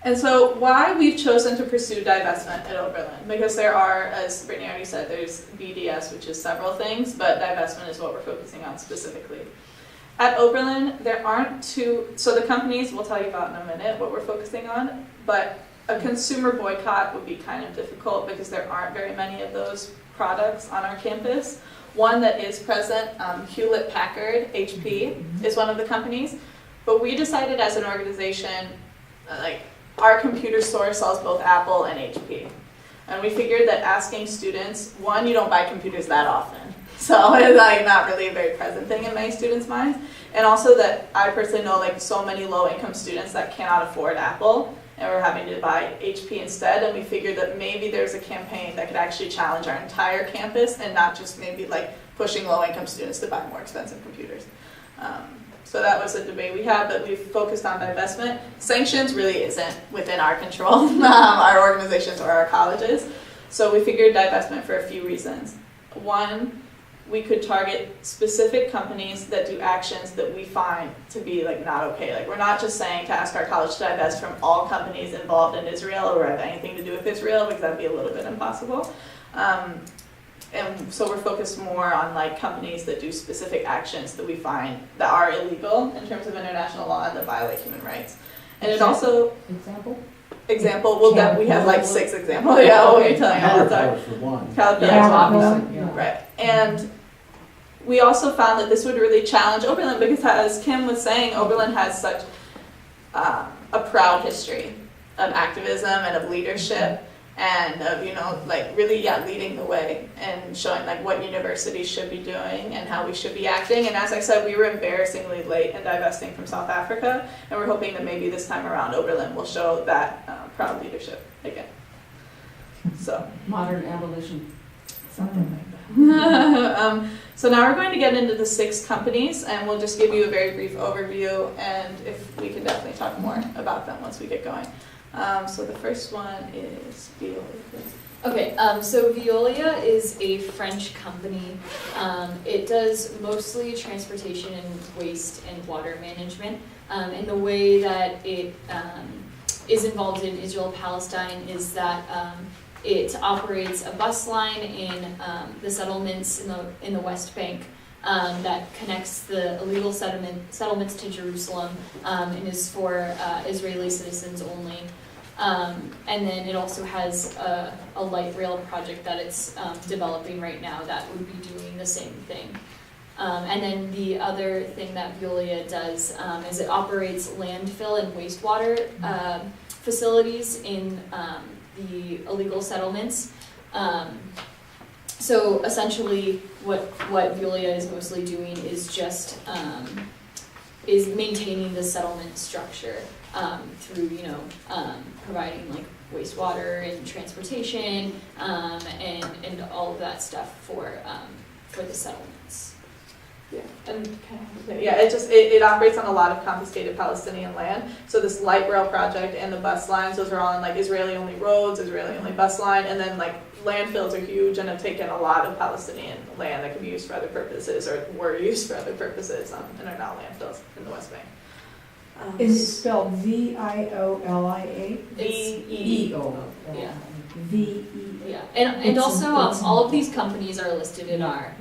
And so why we've chosen to pursue divestment at Oberlin, because there are, as Brittany already said, there's BDS, which is several things, but divestment is what we're focusing on specifically. At Oberlin, there aren't so the companies we'll tell you about in a minute what we're focusing on, but a consumer boycott would be kind of difficult because there aren't very many of those products on our campus. One that is present, Hewlett-Packard, HP, is one of the companies, but we decided as an organization, our computer store sells both Apple and HP. And we figured that asking students, one, you don't buy computers that often. So it's not really a very present thing in many students' minds. And also that I personally know so many low-income students that cannot afford Apple and we're having to buy HP instead. And we figured that maybe there's a campaign that could actually challenge our entire campus and not just maybe pushing low-income students to buy more expensive computers. So that was a debate we had, but we've focused on divestment. Sanctions really isn't within our control, our organizations or our colleges. So we figured divestment for a few reasons. One, we could target specific companies that do actions that we find to be not okay. We're not just saying to ask our college to divest from all companies involved in Israel or have anything to do with Israel, because that'd be a little bit impossible. And so we're focused more on companies that do specific actions that we find that are illegal in terms of international law and that violate human rights. And it also example. Well, we have 6 examples. Yeah, what we're telling you all the time. For one. Obviously, right. And we also found that this would really challenge Oberlin because, as Kim was saying, Oberlin has such a proud history of activism and of leadership. And of, really, leading the way and showing what universities should be doing and how we should be acting. And as I said, we were embarrassingly late in divesting from South Africa, and we're hoping that maybe this time around Oberlin will show that proud leadership again. So modern abolition. Something like that. So now we're going to get into the 6 companies, and we'll just give you a very brief overview, and if we can definitely talk more about them once we get going. So the first one is Veolia. Okay, so Veolia is a French company. It does mostly transportation and waste and water management. And the way that it is involved in Israel-Palestine is that it operates a bus line in the settlements in the West Bank that connects the illegal settlements to Jerusalem and is for Israeli citizens only. And then it also has a light rail project that it's developing right now that would be doing the same thing. And then the other thing that Veolia does is it operates landfill and wastewater facilities in the illegal settlements. So essentially what Veolia is mostly doing is just is maintaining the settlement structure through providing wastewater and transportation and all of that stuff for the settlements. Yeah, and it operates on a lot of confiscated Palestinian land. So this light rail project and the bus lines, those are all on Israeli-only roads, Israeli-only bus line, and then landfills are huge and have taken a lot of Palestinian land that could be used for other purposes or were used for other purposes and are now landfills in the West Bank. Is it spelled V-I-O-L-I-A? V-E-O. Yeah. V-E-O. Yeah, and also all of these companies are listed in our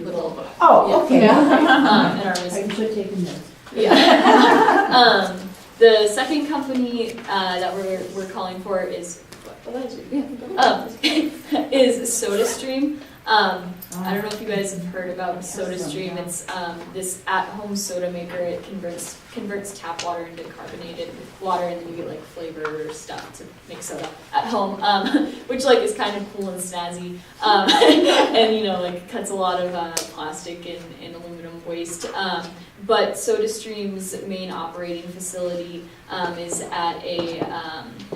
little book. Oh, okay. In our I resume. should take notes. Yeah. The second company that we're calling for is is SodaStream. I don't know if you guys have heard about SodaStream. It's this at-home soda maker. It converts tap water into carbonated water, and then you get flavor stuff to make soda at home, which is kind of cool and snazzy, and cuts a lot of plastic and aluminum waste. But SodaStream's main operating facility is at a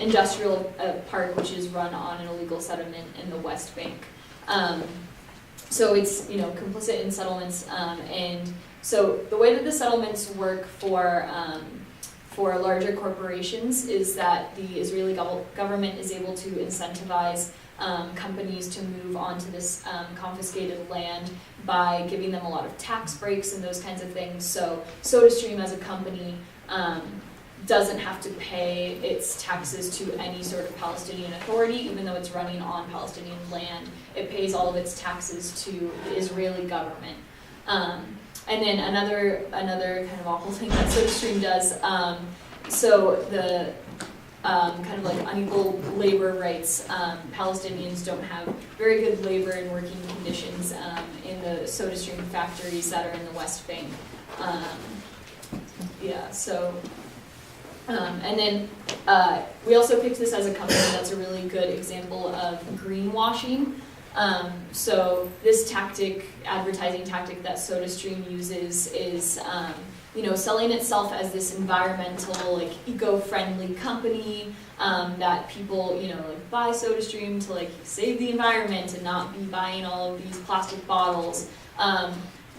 industrial park, which is run on an illegal settlement in the West Bank. So it's complicit in settlements, and so the way that the settlements work for larger corporations is that the Israeli government is able to incentivize companies to move onto this confiscated land by giving them a lot of tax breaks and those kinds of things. So SodaStream as a company doesn't have to pay its taxes to any sort of Palestinian authority, even though it's running on Palestinian land. It pays all of its taxes to the Israeli government. And then another kind of awful thing that SodaStream does, so the kind of like unequal labor rights, Palestinians don't have very good labor and working conditions in the SodaStream factories that are in the West Bank. And then we also picked this as a company that's a really good example of greenwashing. So this advertising tactic that SodaStream uses is, selling itself as this environmental, like eco-friendly company that people, buy SodaStream to save the environment and not be buying all of these plastic bottles.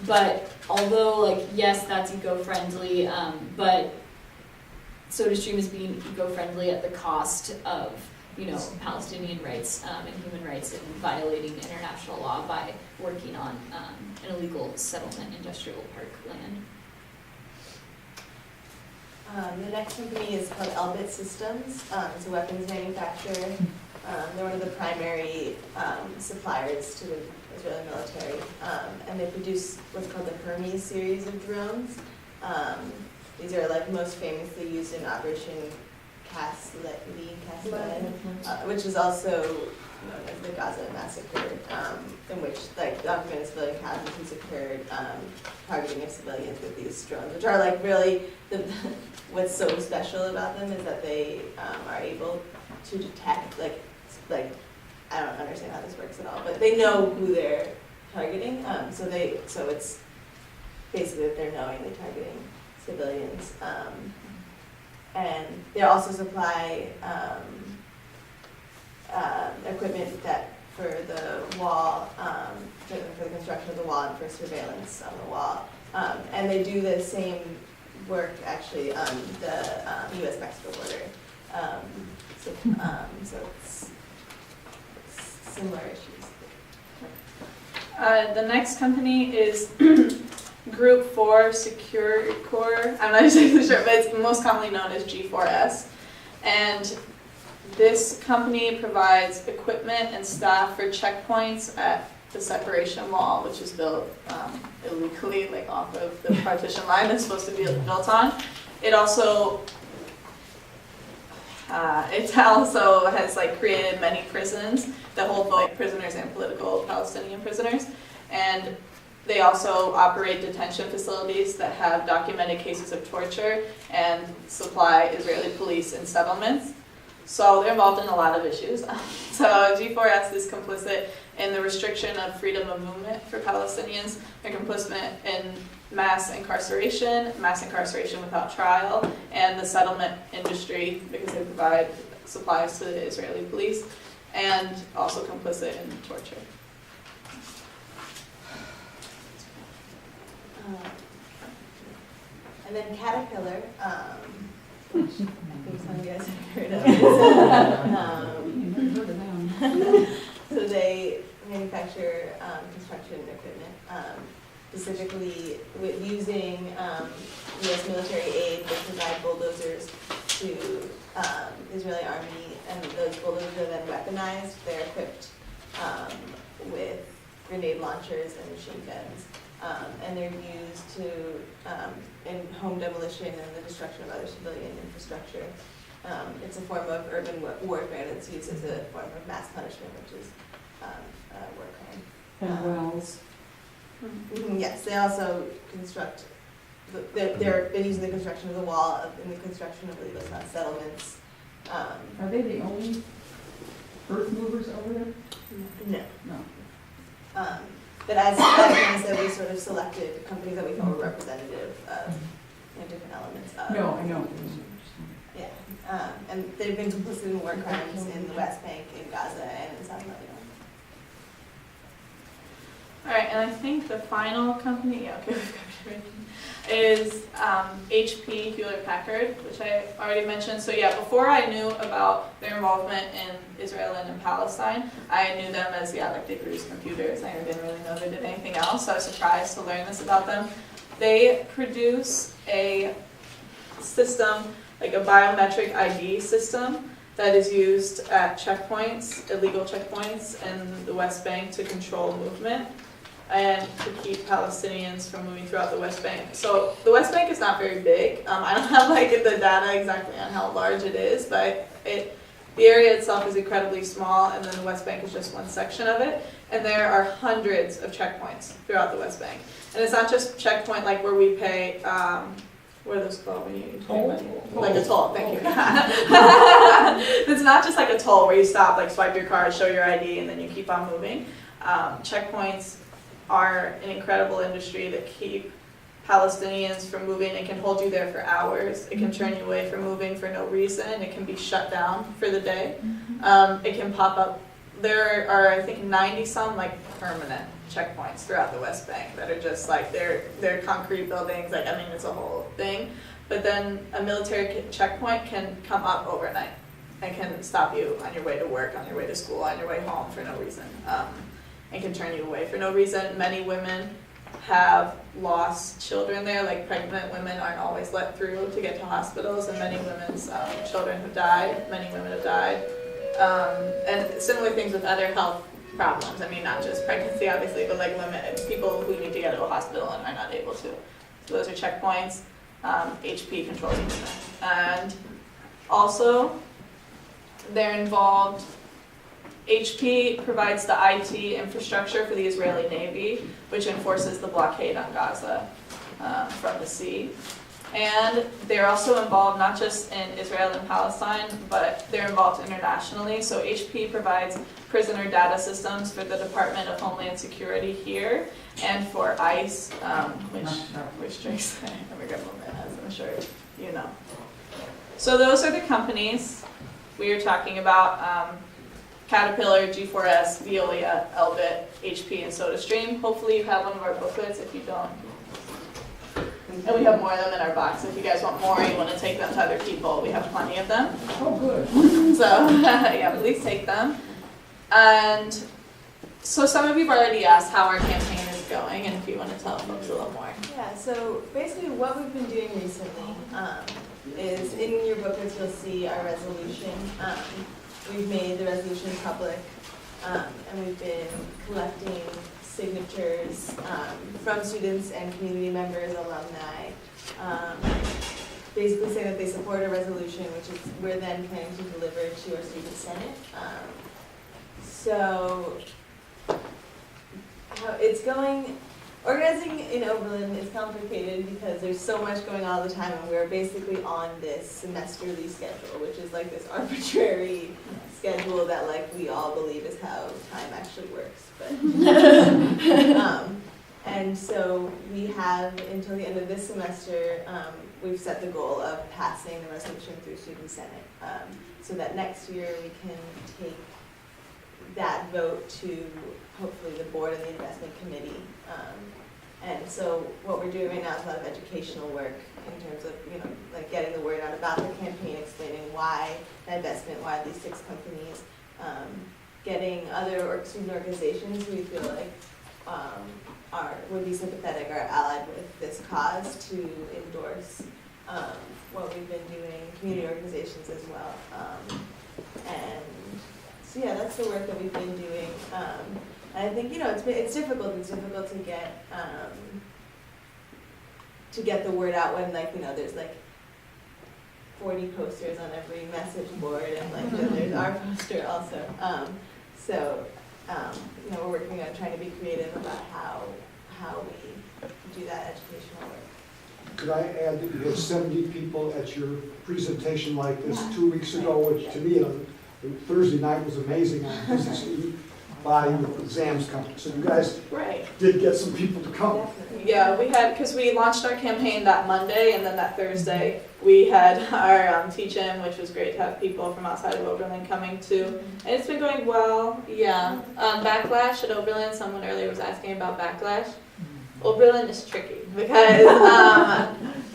But although, yes, that's eco-friendly, but SodaStream is being eco-friendly at the cost of, Palestinian rights and human rights and violating international law by working on an illegal settlement industrial park land. The next company is called Elbit Systems. It's a weapons manufacturer. They're one of the primary suppliers to the Israeli military, and they produce what's called the Hermes series of drones. These are most famously used in Operation Caslet, which is also known as the Gaza massacre, in which documented civilian casualties occurred, targeting of civilians with these drones, which are really what's so special about them is that they are able to detect I don't understand how this works at all, but they know who they're targeting. So it's basically that they're knowingly targeting civilians. And they also supply equipment that for the wall, for the construction of the wall and for surveillance on the wall. And they do the same work actually on the U.S.-Mexico border. So it's similar issues. The next company is Group 4 Secure Corps. I'm not exactly sure, but it's most commonly known as G4S. And this company provides equipment and staff for checkpoints at the separation wall, which is built illegally, off of the partition line that's supposed to be built on. It also has created many prisons that hold both prisoners and political Palestinian prisoners. And they also operate detention facilities that have documented cases of torture and supply Israeli police in settlements. So they're involved in a lot of issues. So G4S is complicit in the restriction of freedom of movement for Palestinians. They're complicit in mass incarceration without trial, and the settlement industry because they provide supplies to the Israeli police, and also complicit in torture. And then Caterpillar, which I think some of you guys have heard of. So they manufacture construction equipment, specifically with using U.S. military aid. They provide bulldozers to Israeli army, and those bulldozers are then weaponized. They're equipped with grenade launchers and machine guns. And they're used in home demolition and the destruction of other civilian infrastructure. It's a form of urban warfare that's used as a form of mass punishment, which is a war crime. And wells. Yes, they also construct. They're using the construction of the wall in the construction of illegal settlements. Are they the only earth movers over there? No. No. But as Jan said, we sort of selected companies that we thought were representative of different elements of. No, I know. Yeah, and they've been complicit in war crimes in the West Bank, in Gaza, and in South Lebanon. All right, and I think the final company, we've covered everything, is HP Hewlett-Packard, which I already mentioned. So before I knew about their involvement in Israel and in Palestine, I knew them as, they produce computers. I didn't really know they did anything else, so I was surprised to learn this about them. They produce a system like a biometric ID system that is used at checkpoints, illegal checkpoints in the West Bank to control movement and to keep Palestinians from moving throughout the West Bank. So the West Bank is not very big. I don't have like the data exactly on how large it is, but the area itself is incredibly small, and then the West Bank is just one section of it. And there are hundreds of checkpoints throughout the West Bank. And it's not just checkpoint like where we pay, what are those called when you pay money? Like a toll, thank you. It's not just like a toll where you stop, like swipe your card, show your ID, and then you keep on moving. Checkpoints are an incredible industry that keep Palestinians from moving. It can hold you there for hours. It can turn you away from moving for no reason. It can be shut down for the day. It can pop up. There are, I think, 90 some like permanent checkpoints throughout the West Bank that are just like, they're concrete buildings. Like, I mean, it's a whole thing. But then a military checkpoint can come up overnight and can stop you on your way to work, on your way to school, on your way home for no reason. And can turn you away for no reason. Many women have lost children there, like pregnant women aren't always let through to get to hospitals, and many women's children have died, many women have died. And similar things with other health problems. I mean, not just pregnancy, obviously, but like women, people who need to get to a hospital and are not able to. So those are checkpoints. HP controls movement. And also, they're involved. HP provides the IT infrastructure for the Israeli Navy, which enforces the blockade on Gaza from the sea. And they're also involved not just in Israel and Palestine, but they're involved internationally. So HP provides prisoner data systems for the Department of Homeland Security here and for ICE, which restricts immigrant movement, as I'm sure you know. So those are the companies we are talking about. Caterpillar, G4S, Veolia, Elbit, HP, and SodaStream. Hopefully you have one of our booklets. If you don't, and we have more of them in our box. If you guys want more, you want to take them to other people, we have plenty of them. Oh, good. So yeah, please take them. And so some of you have already asked how our campaign is going, and if you want to tell folks a little more. Yeah, so basically what we've been doing recently is in your booklets you'll see our resolution. We've made the resolution public, and we've been collecting signatures from students and community members, alumni, basically saying that they support a resolution, which is we're then planning to deliver to our student senate. So how it's going. Organizing in Oberlin is complicated because there's so much going on all the time, and we're basically on this semesterly schedule, which is like this arbitrary schedule that like we all believe is how time actually works. But and so we have until the end of this semester, we've set the goal of passing the resolution through student senate, so that next year we can take that vote to hopefully the board and the investment committee. And so what we're doing right now is a lot of educational work in terms of, you know, like getting the word out about the campaign, explaining why divestment, why these 6 companies, getting other student organizations who we feel like would be sympathetic or allied with this cause to endorse what we've been doing, community organizations as well. And so yeah, that's the work that we've been doing. And I think, you know, it's difficult. It's difficult to get the word out when, like, you know, there's like 40 posters on every message board, and like then there's our poster also. You know, we're working on trying to be creative about how we do that educational work. Could I add that you had 70 people at your presentation like this 2 weeks ago, which to me on Thursday night was amazing. On busy student body with exams coming. So you guys did get some people to come. Yeah, we had, because we launched our campaign that Monday, and then that Thursday we had our teach-in, which was great to have people from outside of Oberlin coming too. And it's been going well, yeah. Backlash at Oberlin, someone earlier was asking about backlash. Oberlin is tricky because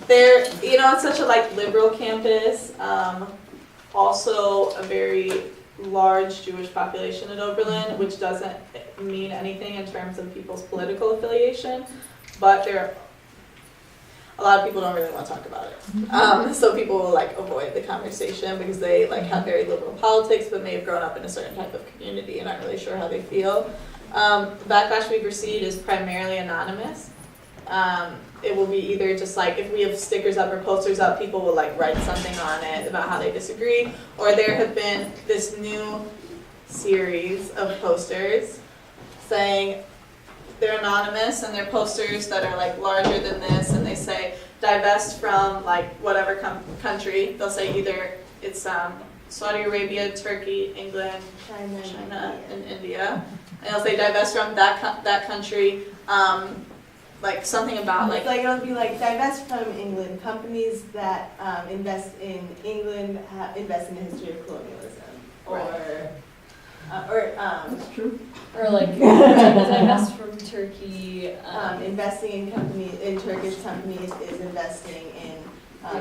they're, you know, it's such a like liberal campus, also a very large Jewish population at Oberlin, which doesn't mean anything in terms of people's political affiliation, but they're, a lot of people don't really want to talk about it. So people will like avoid the conversation because they like have very liberal politics, but may have grown up in a certain type of community and aren't really sure how they feel. Backlash we've received is primarily anonymous. It will be either just like if we have stickers up or posters up, people will like write something on it about how they disagree, or there have been this new series of posters saying they're anonymous and they're posters that are like larger than this, and they say divest from like whatever country. They'll say either it's Saudi Arabia, Turkey, England, China, and India, and they'll say divest from that country. Like something about like it'll be like divest from England. Companies that invest in England invest in the history of colonialism, That's true. Or like divest from Turkey. investing in Turkish companies is investing in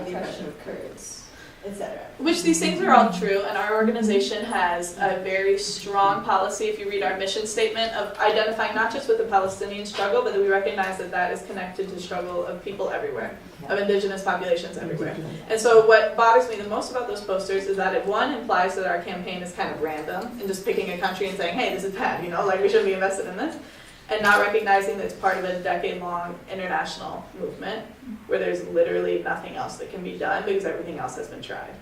the oppression of Kurds. etc. which these things are all true, and our organization has a very strong policy, if you read our mission statement, of identifying not just with the Palestinian struggle, but that we recognize that that is connected to the struggle of people everywhere, of indigenous populations everywhere. And so what bothers me the most about those posters is that it, one, implies that our campaign is kind of random and just picking a country and saying, hey, this is bad, you know, like we shouldn't be invested in this, and not recognizing that it's part of a decade-long international movement where there's literally nothing else that can be done because everything else has been tried.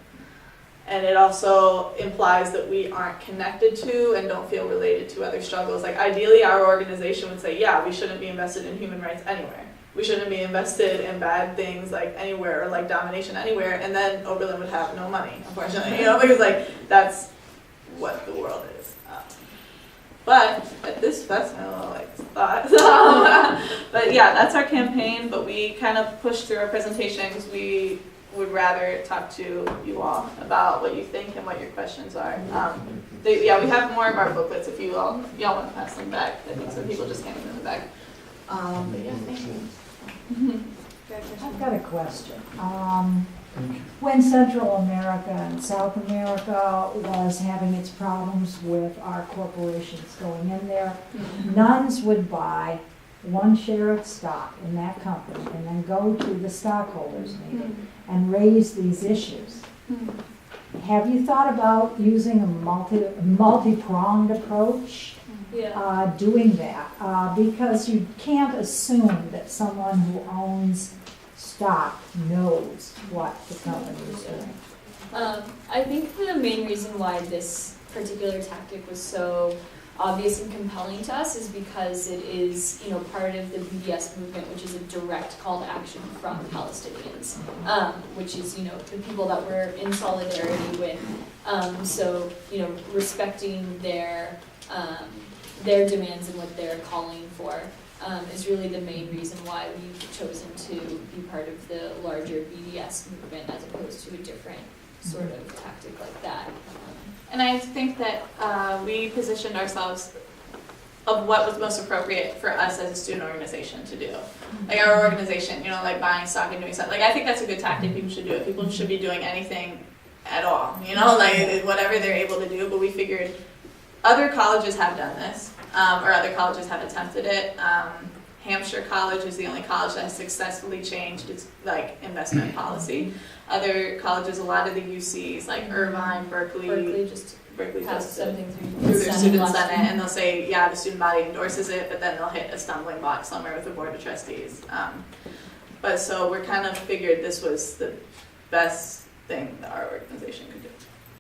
And it also implies that we aren't connected to and don't feel related to other struggles. Like ideally our organization would say, yeah, we shouldn't be invested in human rights anywhere. We shouldn't be invested in bad things like anywhere, or like domination anywhere, and then Oberlin would have no money, unfortunately, you know, because like that's what the world is. But at this festival, like thoughts. But yeah, that's our campaign. But we kind of pushed through our presentation because we would rather talk to you all about what you think and what your questions are. We have more of our booklets if y'all want to pass them back. I think some people just handed them back. But yeah, thank you. I've got a question. When Central America and South America was having its problems with our corporations going in there, nuns would buy one share of stock in that company and then go to the stockholders meeting and raise these issues. Have you thought about using a multi-pronged approach? Yeah. Doing that? Because you can't assume that someone who owns stock knows what the company is doing. I think the main reason why this particular tactic was so obvious and compelling to us is because it is, you know, part of the BDS movement, which is a direct call to action from Palestinians, which is, you know, the people that we're in solidarity with. So, you know, respecting their demands and what they're calling for is really the main reason why we've chosen to be part of the larger BDS movement as opposed to a different sort of tactic like that. And I think that we positioned ourselves of what was most appropriate for us as a student organization to do. Like our organization, you know, like buying stock and doing stuff. Like I think that's a good tactic. People should do it. People should be doing anything at all, you know, like whatever they're able to do. But we figured other colleges have done this, or other colleges have attempted it. Hampshire College is the only college that has successfully changed its like investment policy. Other colleges, a lot of the UCs like Irvine, Berkeley just passed something through their student senate, and they'll say, yeah, the student body endorses it, but then they'll hit a stumbling block somewhere with the board of trustees. But so we're kind of figured this was the best thing that our organization could do.